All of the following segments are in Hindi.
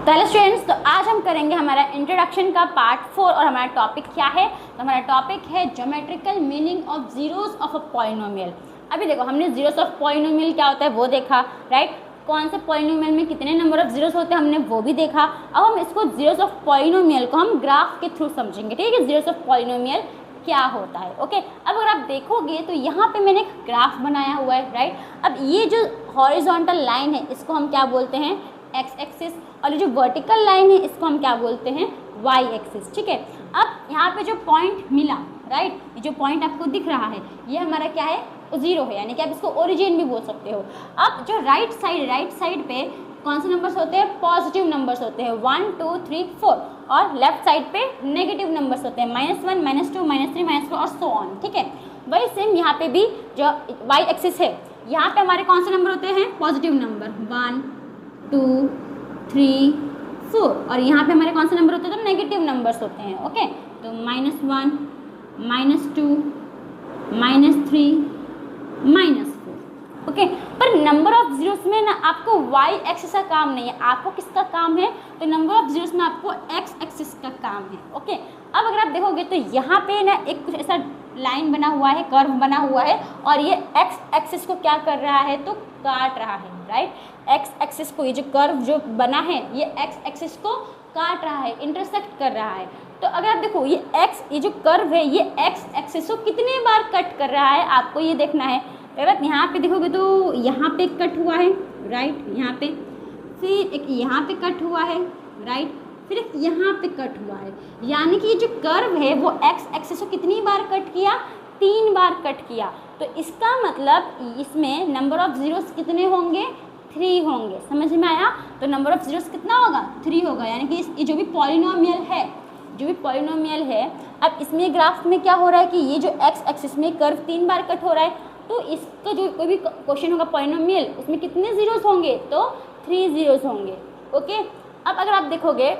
तो हेलो स्टूडेंट्स, तो आज हम करेंगे हमारा इंट्रोडक्शन का पार्ट 4 और हमारा टॉपिक क्या है। तो हमारा टॉपिक है geometrical meaning of zeros of a polynomial. अभी देखो, हमने जीरोस ऑफ पॉलिनोमियल क्या होता है वो देखा, राइट। कौन से पॉलिनोमियल में कितने नंबर ऑफ जीरोस होते हैं हमने वो भी देखा। अब हम इसको जीरोस ऑफ पॉलिनोमियल को हम ग्राफ के थ्रू समझेंगे, ठीक है। जीरोस ऑफ पॉलिनोमियल क्या होता है, ओके। अब अगर आप देखोगे तो यहाँ पे मैंने एक ग्राफ बनाया हुआ है, राइट। अब ये जो हॉरिजॉन्टल लाइन है इसको हम क्या बोलते हैं, एक्स एक्सिस, और ये जो वर्टिकल लाइन है इसको हम क्या बोलते हैं, वाई एक्सिस, ठीक है। अब यहाँ पे जो पॉइंट मिला, राइट, ये जो पॉइंट आपको दिख रहा है ये हमारा क्या है, जीरो है, यानी कि आप इसको ओरिजिन भी बोल सकते हो। अब जो राइट साइड पे कौन से नंबर्स होते हैं, पॉजिटिव नंबर्स होते हैं 1 2 3 4, और लेफ्ट साइड पे नेगेटिव नंबर्स होते हैं -1 -2 -3 -4 और सो ऑन, ठीक है। वही सेम यहाँ पे भी जो वाई एक्सिस है यहाँ पे हमारे कौन से नंबर होते हैं, पॉजिटिव नंबर 1 2 3 4, और यहाँ पे हमारे कौन से नंबर होते हैं, तो नेगेटिव नंबर्स होते हैं, ओके। तो -1 -2 -3 -4, ओके। पर नंबर ऑफ जीरोस में ना आपको वाई एक्सिस का काम नहीं है, आपको किसका काम है, तो नंबर ऑफ जीरोस में आपको एक्स एक्सिस का काम है, ओके। अब अगर आप देखोगे तो यहाँ पे ना एक कुछ ऐसा लाइन बना हुआ है, कर्व बना हुआ है, और ये एक्स एक्सिस को क्या कर रहा है, तो काट रहा है, राइट। एक्स एक्सिस को, ये जो कर्व जो बना है ये एक्स एक्सिस को काट रहा है, इंटरसेक्ट कर रहा है। तो अगर आप देखो ये जो कर्व है ये एक्स एक्सिस को कितने बार कट कर रहा है आपको ये देखना है। अगर आप यहाँ पे देखोगे तो यहाँ पे कट हुआ है, राइट, यहाँ पे, फिर एक यहाँ पे कट हुआ है, राइट, फिर एक यहाँ पे कट हुआ है। यानी कि ये जो कर्व है वो एक्स एक्सिस को कितनी बार कट किया, 3 बार कट किया। तो इसका मतलब इसमें नंबर ऑफ जीरोस कितने होंगे, 3 होंगे। समझ में आया। तो नंबर ऑफ जीरोस कितना होगा, 3 होगा। यानी कि ये जो भी पॉलिनोमियल है, अब इसमें ग्राफ में क्या हो रहा है कि ये जो एक्स एक्सिस में कर्व 3 बार कट हो रहा है, तो इसका जो कोई भी क्वेश्चन होगा पॉलिनोमियल उसमें कितने जीरोस होंगे, तो 3 जीरोस होंगे, ओके। अब अगर आप देखोगे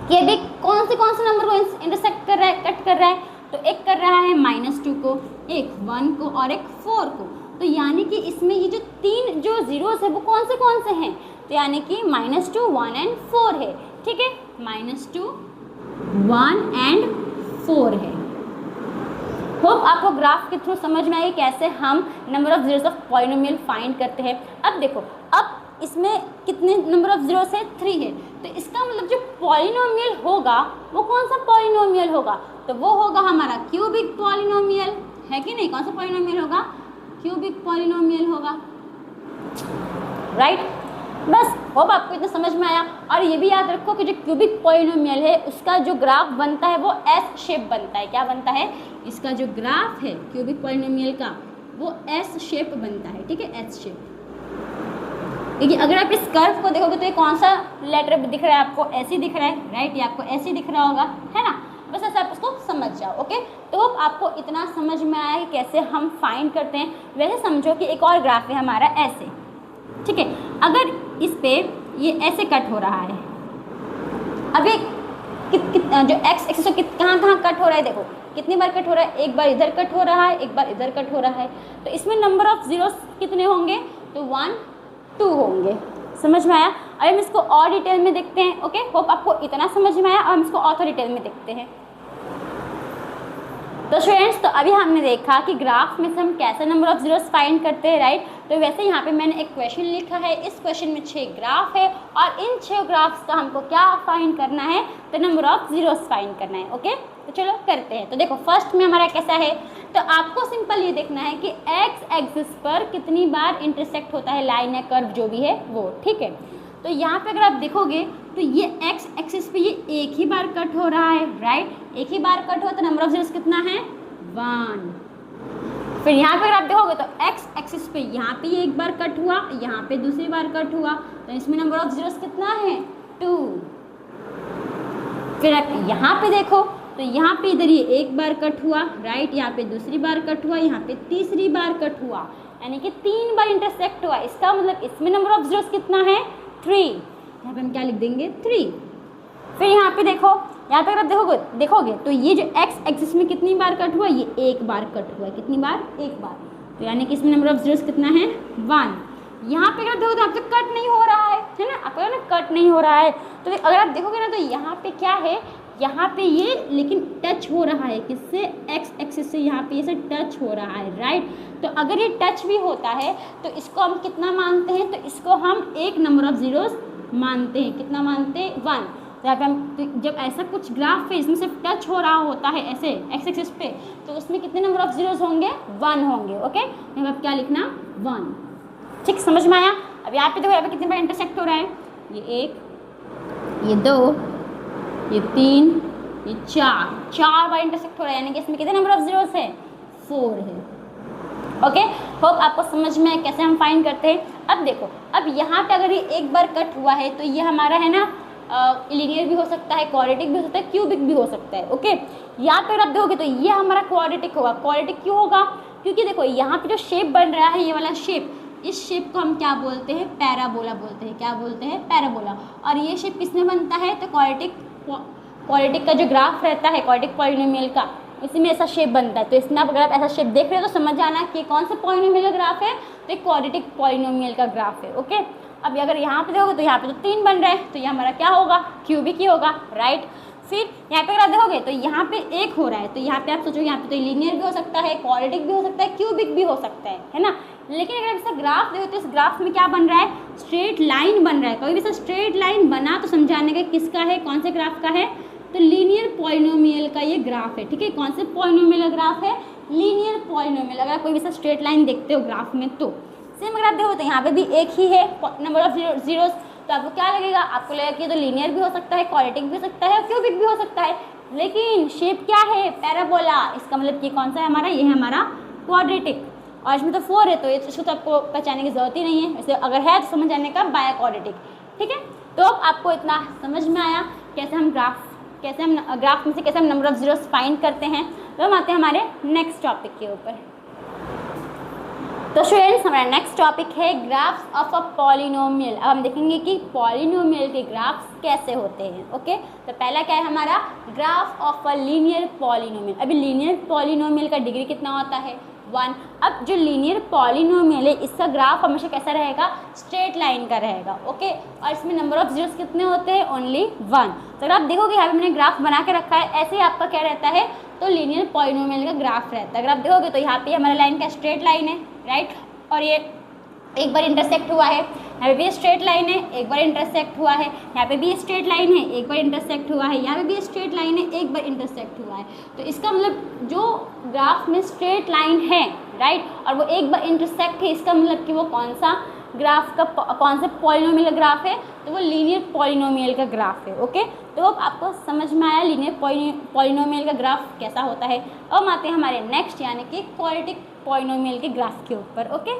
कि अभी कौन से नंबर को इंटरसेक्ट कर रहा है, कट कर रहा है, तो एक कर रहा है -2 को, एक 1 को और एक 4 को। तो यानी कि इसमें ये जो 3 जो जीरोस है वो कौन से हैं, तो यानी कि -2 1 एंड 4 है, ठीक है। -2 1 एंड 4 है। होप आपको ग्राफ के थ्रू समझ में आई कैसे हम number of zeros of polynomial find करते हैं। अब देखो, अब इसमें कितने नंबर ऑफ जीरोस है, 3 है। तो इसका मतलब जो पॉलिनोमियल होगा वो कौन सा पॉलिनोमियल होगा, तो वो होगा हमारा क्यूबिक पॉलिनोमियल, है कि नहीं। कौन सा पॉलिनोमियल होगा, क्यूबिक पॉलिनोमियल होगा, राइट। बस होप आपको इतना समझ में आया। और ये भी याद रखो कि जो क्यूबिक पॉलिनोमियल है उसका जो ग्राफ बनता है वो एस शेप बनता है। क्या बनता है, इसका जो ग्राफ है क्यूबिक पॉलिनोमियल का वो एस शेप बनता है, ठीक है, एस शेप। देखिए अगर आप इस कर्व को देखोगे तो ये कौन सा लेटर दिख रहा है आपको, ऐसे दिख रहा है, राइट, ये आपको ऐसे दिख रहा होगा, है ना। बस ऐसे आप उसको समझ जाओ, ओके। तो आपको इतना समझ में आया कि कैसे हम फाइंड करते हैं। वैसे समझो कि एक और ग्राफ है हमारा ऐसे, ठीक है। अगर इस पे ये ऐसे कट हो रहा है, अब ये जो एक्स एक्सिस को कहाँ कट हो रहा है, देखो कितनी बार कट हो रहा है, एक बार इधर कट हो रहा है, एक बार इधर कट हो रहा है। तो इसमें नंबर ऑफ जीरोस कितने होंगे, तो 1 2 होंगे। समझ में आया। अब हम इसको और डिटेल में देखते हैं, ओके। होप आपको इतना समझ में आया। और हम इसको और थोड़ा डिटेल में देखते हैं। तो स्टूडेंट्स, तो अभी हमने देखा कि ग्राफ में से हम कैसे नंबर ऑफ जीरोस फाइंड करते हैं, राइट। तो वैसे यहाँ पे मैंने एक क्वेश्चन लिखा है, इस क्वेश्चन में 6 ग्राफ है, और इन 6 ग्राफ्स का हमको क्या फाइंड करना है, तो नंबर ऑफ जीरोस फाइंड करना है, ओके। तो चलो करते हैं। तो देखो फर्स्ट में हमारा कैसा है, तो आपको सिंपल ये देखना है कि एक्स एक्सिस पर कितनी बार इंटरसेक्ट होता है लाइन या कर्व जो भी है वो, ठीक है। तो यहाँ पे अगर आप देखोगे तो ये एक्स एक्सिस पे ये एक ही बार कट हो रहा है, राइट, एक ही बार कट हुआ, तो नंबर ऑफ जीरोस कितना है, 1। फिर यहाँ पे अगर आप देखोगे तो एक्स एक्सिस पे यहाँ पे ये एक बार कट हुआ, यहाँ पे दूसरी बार कट हुआ, तो इसमें नंबर ऑफ जीरोस कितना है, 2। फिर आप यहाँ पे देखो तो यहाँ पे इधर ये एक बार कट हुआ, राइट, यहाँ पे दूसरी बार कट हुआ, यहाँ पे तीसरी बार कट हुआ, यानी कि 3 बार इंटरसेक्ट हुआ। इसका मतलब इसमें नंबर ऑफ जीरोस कितना है, 3। यहाँ पे हम क्या लिख देंगे, 3। फिर यहाँ पे देखो, यहाँ पे अगर आप देखोगे तो ये जो एक्स एक्सिस में कितनी बार कट हुआ, ये एक बार कट हुआ, कितनी बार, एक बार। तो यानी कि इसमें नंबर ऑफ जीरोस कितना है, 1। यहाँ पे अगर देखो तो आपसे कट नहीं हो रहा है, है ना, आपका ना कट नहीं हो रहा है। तो अगर आप देखोगे ना तो यहाँ पे क्या है, यहाँ पे ये लेकिन टच हो रहा है किससे, एक्स एक्सिस से यहाँ पे ये टच हो रहा है, राइट। तो अगर ये टच भी होता है तो इसको हम कितना मानते हैं, तो इसको हम एक नंबर ऑफ जीरोस मानते हैं। कितना मानते हैं, 1। तो यहाँ पे हम तो जब ऐसा कुछ ग्राफ है इसमें सिर्फ टच हो रहा होता है ऐसे एक्स एक्सिस पे, तो उसमें कितने नंबर ऑफ जीरोस होंगे, 1 होंगे। ओके, यहाँ पे क्या लिखना, 1। ठीक, समझ में आया। अब यहाँ पे देखो, यहाँ पे कितने बार इंटरसेक्ट हो रहा है, ये 1, ये 2, ये 3, ये 4 बार इंटरसेक्ट हो रहा है, यानी कि इसमें कितने नंबर ऑफ जीरोस है, 4 है। ओके, होप आपको समझ में है कैसे हम फाइंड करते हैं। अब देखो, अब यहाँ पे अगर ये एक बार कट हुआ है तो ये हमारा है ना लीनियर भी हो सकता है, क्वाड्रेटिक भी हो सकता है, क्यूबिक भी हो सकता है। ओके, यहाँ पे अगर आप देखोगे तो ये हमारा क्वाड्रेटिक होगा। क्वाड्रेटिक क्यों होगा, क्योंकि देखो यहाँ पे जो शेप बन रहा है, ये वाला शेप, इस शेप को हम क्या बोलते हैं, पैराबोला बोलते हैं। क्या बोलते हैं, पैराबोला। और ये शेप किसमें बनता है, तो क्वाड्रेटिक का जो ग्राफ रहता है, क्वाड्रेटिक पॉलिनोमियल का, इसी में ऐसा शेप बनता है। तो इसमें अगर आप ऐसा शेप देख रहे हो तो समझ जाना कि कौन सा पॉलिनोमियल का ग्राफ है, तो एक क्वाड्रेटिक पॉलिनोमियल का ग्राफ है। ओके, अब अगर यहाँ पे देखोगे तो यहाँ पे तो 3 बन रहा है, तो ये हमारा क्या होगा, क्यूबिक ही होगा, राइट। फिर यहाँ पे अगर आप देखोगे तो यहाँ पे 1 हो रहा है, तो यहाँ पे आप सोचोगे यहाँ पे तो लीनियर भी हो सकता है, क्वाड्रेटिक भी हो सकता है, क्यूबिक भी हो सकता है ना। लेकिन अगर इसका ग्राफ देखो तो इस ग्राफ में क्या बन रहा है, स्ट्रेट लाइन बन रहा है। कभी भी ऐसा स्ट्रेट लाइन बना तो समझाने का किसका है, कौन से ग्राफ का है, तो लीनियर पॉलिनोमियल का ये ग्राफ है। ठीक है, कौन से पॉलिनोमियल का ग्राफ है, लीनियर पॉलिनोमियल। अगर आप कोई भी ऐसा स्ट्रेट लाइन देखते हो ग्राफ में तो सेम अगर आप देखो तो यहाँ पे भी एक ही है नंबर ऑफ जीरोस, तो आपको क्या लगेगा, आपको लगेगा कि ये तो लीनियर भी हो सकता है, क्वाड्रेटिक भी हो सकता है, क्यूबिक भी हो सकता है। लेकिन शेप क्या है, पैराबोला, इसका मतलब कि कौन सा है हमारा, ये है हमारा क्वाड्रेटिक। और इसमें तो 4 है, तो इसको तो आपको पहचानने की जरूरत ही नहीं है। वैसे अगर है तो समझ जाने का बाय क्वाड्रेटिक। ठीक है, तो अब आपको इतना समझ में आया कैसे हम ग्राफ में से कैसे हम नंबर ऑफ जीरोस फाइंड करते हैं। तो हम आते हैं हमारे नेक्स्ट टॉपिक के ऊपर। तो स्टूडेंट्स, हमारा नेक्स्ट टॉपिक है ग्राफ्स ऑफ अ पॉलिनोमियल। अब हम देखेंगे कि पॉलिनोमियल के ग्राफ्स कैसे होते हैं। ओके, तो पहला क्या है हमारा, graph of a linear polynomial. अभी लीनियर पॉलिनोमियल का डिग्री कितना होता है, 1। अब जो लीनियर पॉलिनोमियल है इसका ग्राफ हमेशा कैसा रहेगा, स्ट्रेट लाइन का रहेगा। ओके, और इसमें नंबर ऑफ जीरोस कितने होते हैं, ओनली 1। तो अगर आप देखोगे यहाँ पे मैंने ग्राफ बना के रखा है, ऐसे ही आपका क्या रहता है, तो लीनियर पॉलिनोमियल का ग्राफ रहता है। अगर आप देखोगे तो यहाँ पे हमारा लाइन का स्ट्रेट लाइन है, राइट, और ये एक बार इंटरसेक्ट हुआ है, यहाँ पे भी स्ट्रेट लाइन है, एक बार इंटरसेक्ट हुआ है, यहाँ पे भी स्ट्रेट लाइन है, एक बार इंटरसेक्ट हुआ है, यहाँ पे भी स्ट्रेट लाइन है, एक बार इंटरसेक्ट हुआ है। तो इसका मतलब जो ग्राफ में स्ट्रेट लाइन है, राइट, और वो एक बार इंटरसेक्ट है, इसका मतलब कि वो कौन सा ग्राफ का, कौन से पॉलिनोमियल का ग्राफ है, तो वो लीनियर पॉलिनोमियल का ग्राफ है। ओके, तो अब आपको समझ में आया लीनियर पॉलिनोमियल का ग्राफ कैसा होता है। अब आते हैं हमारे नेक्स्ट यानी कि क्वाड्रेटिक पॉलिनोमियल के ग्राफ के ऊपर। ओके,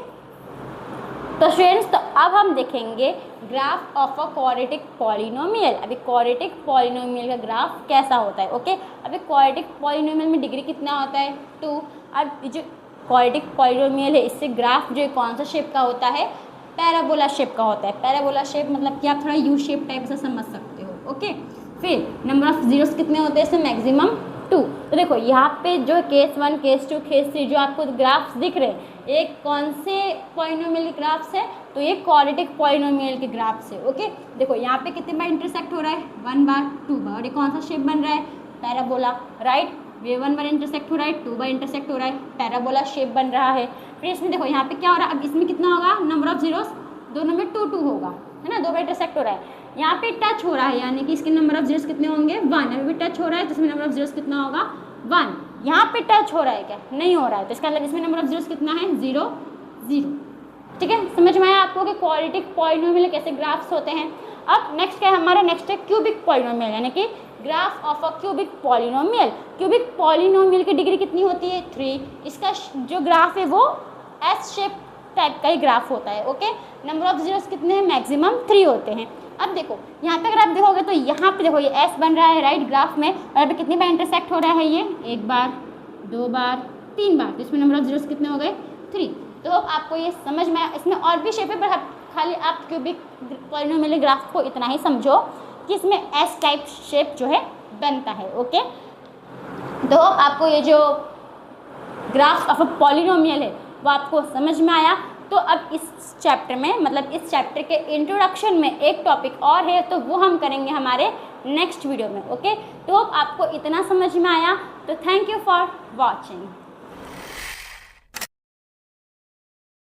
तो स्टूडेंट्स, तो अब हम देखेंगे graph of a quadratic polynomial. अभी क्वाड्रेटिक पॉलिनोमियल का ग्राफ कैसा होता है। ओके, अभी क्वाड्रेटिक पॉलिनोमियल में डिग्री कितना होता है, 2। अब जो क्वाड्रेटिक पॉलिनोमियल है इससे ग्राफ जो है कौन सा शेप का होता है, पैराबोला शेप का होता है। पैराबोला शेप मतलब कि आप थोड़ा यू शेप टाइप से समझ सकते हो। ओके, फिर नंबर ऑफ जीरोस कितने होते हैं इसमें, मैक्सिमम 2। तो देखो यहाँ पे जो केस 1, केस 2, केस 3 जो आपको ग्राफ्स दिख रहे हैं, एक कौन से पॉलिनोमियल के ग्राफ्स है, तो ये क्वाड्रेटिक पॉलिनोमियल के ग्राफ्स है। ओके, देखो यहाँ पे कितने बार इंटरसेक्ट हो रहा है, 1 बार, 2 बार, और ये कौन सा शेप बन रहा है, पैराबोला, राइट। ये 1 बार इंटरसेक्ट हो रहा है, 2 बार इंटरसेक्ट हो रहा है, पैराबोला शेप बन रहा है। फिर इसमें देखो यहाँ पे क्या हो रहा है, अब इसमें कितना होगा, नंबर ऑफ जीरोस दोनों में 2 2 होगा, है ना, 2 बार इंटरसेक्ट हो रहा है। यहाँ पे टच हो रहा है, यानी कि इसके नंबर ऑफ जीरोस कितने होंगे, 1। अभी भी टच हो रहा है तो इसमें नंबर ऑफ जीरोस कितना होगा, 1। यहाँ पे टच हो रहा है क्या, नहीं हो रहा है, तो इसका मतलब इसमें नंबर ऑफ जीरोस कितना है, 0 0। ठीक है, समझ में आया आपको कि क्वाड्रेटिक पॉलिनोमियल कैसे ग्राफ्स होते हैं। अब नेक्स्ट क्या है हमारा, नेक्स्ट है क्यूबिक पॉलिनोमियल, यानी कि graph of a cubic polynomial. Cubic polynomial की डिग्री कितनी होती है, 3। इसका जो ग्राफ है वो एस शेप टाइप का ही ग्राफ होता है। ओके, नंबर ऑफ जीरोस कितने हैं, मैक्सिमम 3 होते हैं। अब देखो यहाँ पे अगर आप देखोगे तो यहाँ पे देखो ये एस बन रहा है, राइट, ग्राफ में, और यहाँ पे कितनी बार इंटरसेक्ट हो रहा है, ये 1 बार, 2 बार, 3 बार, तो इसमें नंबर ऑफ जीरोस कितने हो गए, 3। तो आपको ये समझ में आया। इसमें और भी शेप है पर खाली आप क्यूबिक पॉलिनोमियल ग्राफ को इतना ही समझो कि इसमें एस टाइप शेप जो है बनता है। ओके, तो आपको ये जो ग्राफ ऑफ अ पॉलिनोमियल है वो आपको समझ में आया। तो अब इस चैप्टर में मतलब इस चैप्टर के इंट्रोडक्शन में एक टॉपिक और है, तो वो हम करेंगे हमारे नेक्स्ट वीडियो में। ओके, तो होप आपको इतना समझ में आया। तो थैंक यू फॉर वॉचिंग।